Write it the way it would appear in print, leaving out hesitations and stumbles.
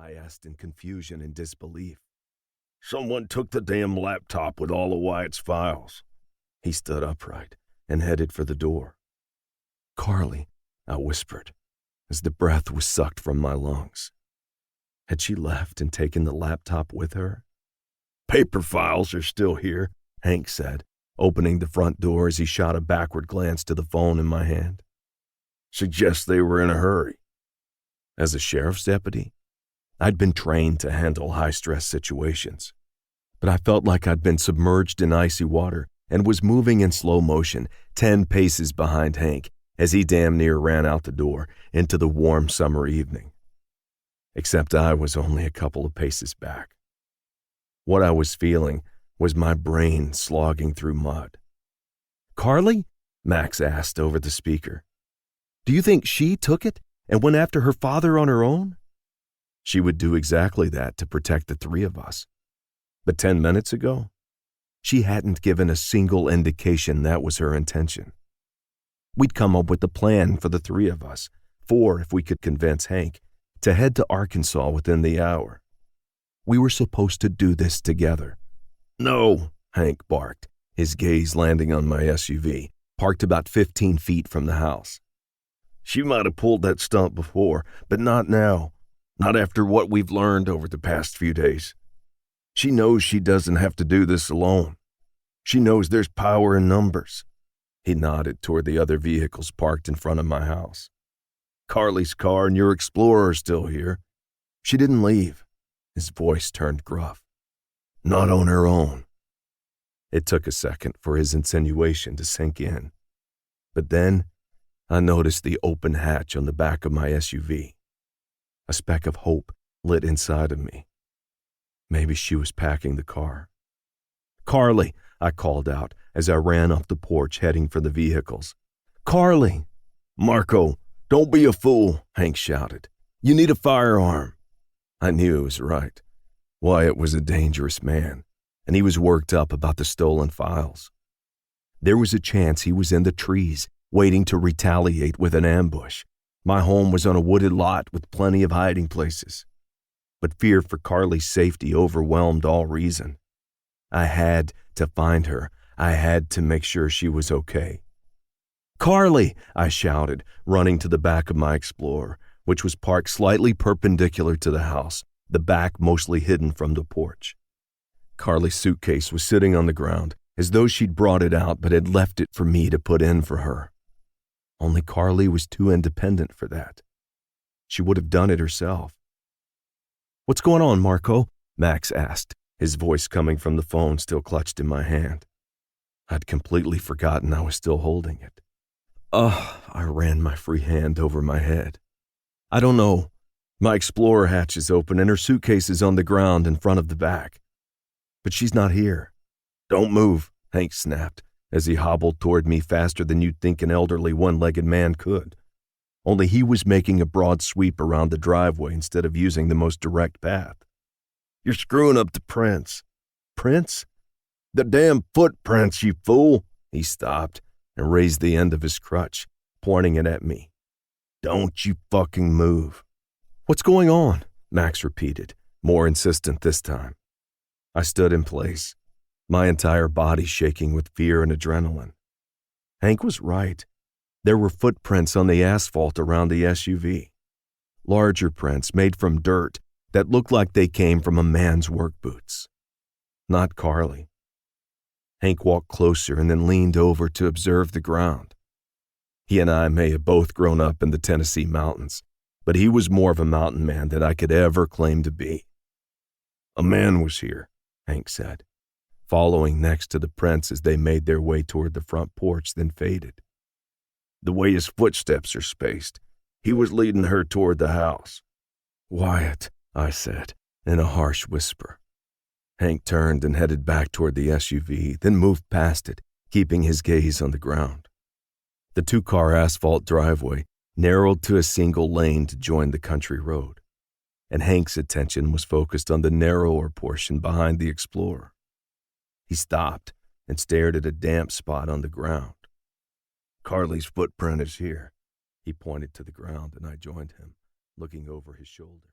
I asked in confusion and disbelief. "Someone took the damn laptop with all of Wyatt's files." He stood upright and headed for the door. "Carly," I whispered, as the breath was sucked from my lungs. Had she left and taken the laptop with her? "Paper files are still here," Hank said, opening the front door as he shot a backward glance to the phone in my hand. "Suggests they were in a hurry." As a sheriff's deputy, I'd been trained to handle high-stress situations, but I felt like I'd been submerged in icy water and was moving in slow motion, 10 paces behind Hank as he damn near ran out the door into the warm summer evening. Except I was only a couple of paces back. What I was feeling was my brain slogging through mud. "Carly?" Max asked over the speaker. "Do you think she took it and went after her father on her own?" She would do exactly that to protect the three of us. But 10 minutes ago, she hadn't given a single indication that was her intention. We'd come up with a plan for the three of us, 4 if we could convince Hank, to head to Arkansas within the hour. We were supposed to do this together. "No," Hank barked, his gaze landing on my SUV, parked about 15 feet from the house. "She might have pulled that stunt before, but not now. Not after what we've learned over the past few days. She knows she doesn't have to do this alone. She knows there's power in numbers." He nodded toward the other vehicles parked in front of my house. "Carly's car and your Explorer are still here. She didn't leave." His voice turned gruff. "Not on her own." It took a second for his insinuation to sink in. But then I noticed the open hatch on the back of my SUV. A speck of hope lit inside of me. Maybe she was packing the car. "Carly," I called out as I ran up the porch heading for the vehicles. "Carly!" "Marco, don't be a fool," Hank shouted. "You need a firearm." I knew he was right. Wyatt was a dangerous man, and he was worked up about the stolen files. There was a chance he was in the trees, waiting to retaliate with an ambush. My home was on a wooded lot with plenty of hiding places. But fear for Carly's safety overwhelmed all reason. I had to find her. I had to make sure she was okay. "Carly!" I shouted, running to the back of my Explorer, which was parked slightly perpendicular to the house, the back mostly hidden from the porch. Carly's suitcase was sitting on the ground, as though she'd brought it out but had left it for me to put in for her. Only Carly was too independent for that. She would have done it herself. "What's going on, Marco?" Max asked, his voice coming from the phone still clutched in my hand. I'd completely forgotten I was still holding it. I ran my free hand over my head. "I don't know. My Explorer hatch is open and her suitcase is on the ground in front of the back. But she's not here." "Don't move," Hank snapped, as he hobbled toward me faster than you'd think an elderly one-legged man could. Only he was making a broad sweep around the driveway instead of using the most direct path. "You're screwing up the prints." "Prints?" "The damn footprints, you fool." He stopped and raised the end of his crutch, pointing it at me. "Don't you fucking move." "What's going on?" Max repeated, more insistent this time. I stood in place, my entire body shaking with fear and adrenaline. Hank was right. There were footprints on the asphalt around the SUV. Larger prints made from dirt that looked like they came from a man's work boots. Not Carly. Hank walked closer and then leaned over to observe the ground. He and I may have both grown up in the Tennessee mountains, but he was more of a mountain man than I could ever claim to be. "A man was here," Hank said, following next to the prints as they made their way toward the front porch, then faded. "The way his footsteps are spaced, he was leading her toward the house." "Wyatt," I said, in a harsh whisper. Hank turned and headed back toward the SUV, then moved past it, keeping his gaze on the ground. The 2-car asphalt driveway narrowed to a single lane to join the country road, and Hank's attention was focused on the narrower portion behind the Explorer. He stopped and stared at a damp spot on the ground. "Carly's footprint is here." He pointed to the ground, and I joined him, looking over his shoulder.